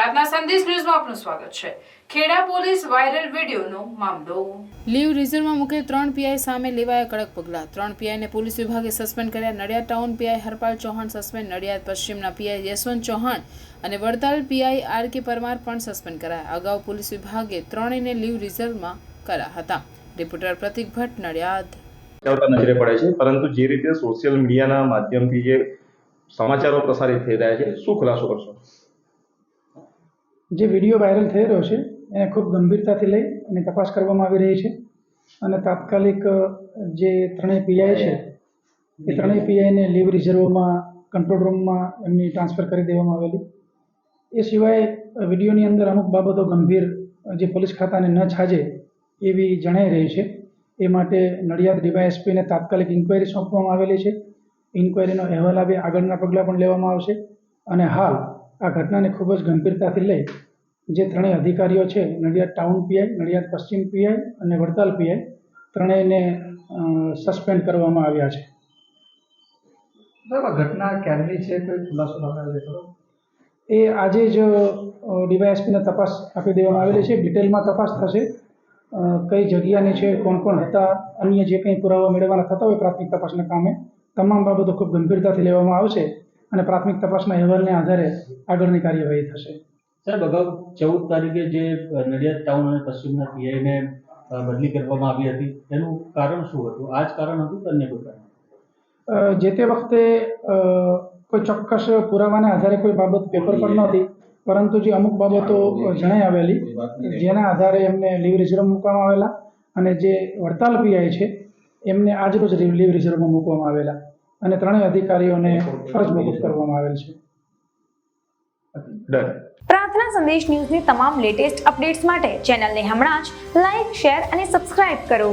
પ્રાર્થના સંદેશ ન્યૂઝમાં આપનું સ્વાગત છે। ખેડા પોલીસ વાયરલ વિડીયોનો મામલો। લીવ રિઝર્વમાં મૂકે 3 પીઆઈ સામે લેવાયા કડક પગલાં। 3 પીઆઈને પોલીસ વિભાગે સસ્પેન્ડ કર્યા। Nadiad town PI Harpal Chauhan suspend. Nadiad પશ્ચિમના પીઆઈ યશવંત ચૌહાણ અને વડતાલ પીઆઈ આર.કે. પરમાર પણ સસ્પેન્ડ કરાયા। અગાઉ પોલીસ વિભાગે ત્રણેયને લીવ રિઝર્વમાં કર્યા હતા। રિપોર્ટર પ્રતિક ભટ્ટ, નડિયાદ। નજરે પડે છે, પરંતુ જે રીતે સોશિયલ મીડિયાના માધ્યમથી જે સમાચારો પ્રસારિત થઈ રહ્યા છે, શું ખુલાસો કરશો? જે વિડીયો વાયરલ થઈ રહ્યો છે એને ખૂબ ગંભીરતાથી લઈ અને તપાસ કરવામાં આવી રહી છે અને તાત્કાલિક જે ત્રણેય પીઆઈ છે એ ત્રણેય પીઆઈને લીવ રિઝર્વમાં કંટ્રોલ રૂમમાં એમની ટ્રાન્સફર કરી દેવામાં આવેલી। એ સિવાય વિડીયોની અંદર અમુક બાબતો ગંભીર જે પોલીસ ખાતાને ન છાજે એવી જણાઈ રહી છે। એ માટે નડિયાદ ડીવાયએસપીને તાત્કાલિક ઇન્ક્વાયરી સોંપવામાં આવેલી છે। ઇન્ક્વાયરીનો અહેવાલ આવી આગળના પગલાં પણ લેવામાં આવશે અને હાલ આ ઘટનાને ખૂબ જ ગંભીરતાથી લઈ જે ત્રણેય અધિકારીઓ છે, નડિયાદ ટાઉન પીઆઈ, નડિયાદ પશ્ચિમ પીઆઈ અને વડતાલ પીઆઈ, ત્રણેયને સસ્પેન્ડ કરવામાં આવ્યા છે। ઘટના ક્યારની છે, કોઈ ખુલાસો થયો છે? એ આજે જ ડીવાયએસપીને તપાસ આપી દેવામાં આવેલી છે। ડિટેલમાં તપાસ થશે, કઈ જગ્યાની છે, કોણ કોણ હતા, અન્ય જે કંઈ પુરાવા મેળવવાના થતા હોય પ્રાથમિક તપાસના કામે, તમામ બાબતો ખૂબ ગંભીરતાથી લેવામાં આવશે અને પ્રાથમિક તપાસના અહેવાલને આધારે આગળની કાર્યવાહી થશે। સાહેબ, અગાઉ 14 તારીખે જે નડિયાદ ટાઉન અને પશ્ચિમના પીઆઈને બદલી કરવામાં આવી હતી, એનું કારણ શું હતું? આ જ કારણ હતું કે અન્ય કોઈ કારણ? જે તે વખતે કોઈ ચોક્કસ પુરાવાના આધારે કોઈ બાબત પેપર પર નહોતી, પરંતુ જે અમુક બાબતો જણાઈ આવેલી જેના આધારે એમને લીવ રિઝર્વ મૂકવામાં આવેલા અને જે વડતાલ પીઆઈ છે એમને આજરોજ લીવ રિઝર્વમાં મૂકવામાં આવેલા અને ત્રણેય અધિકારીઓને ફરજ મોકૂફ કરવામાં આવેલ છે। પ્રાર્થના સંદેશ ન્યૂઝની તમામ લેટેસ્ટ અપડેટ્સ માટે ચેનલને હમણાં જ લાઇક, શેર અને સબસ્ક્રાઇબ કરો।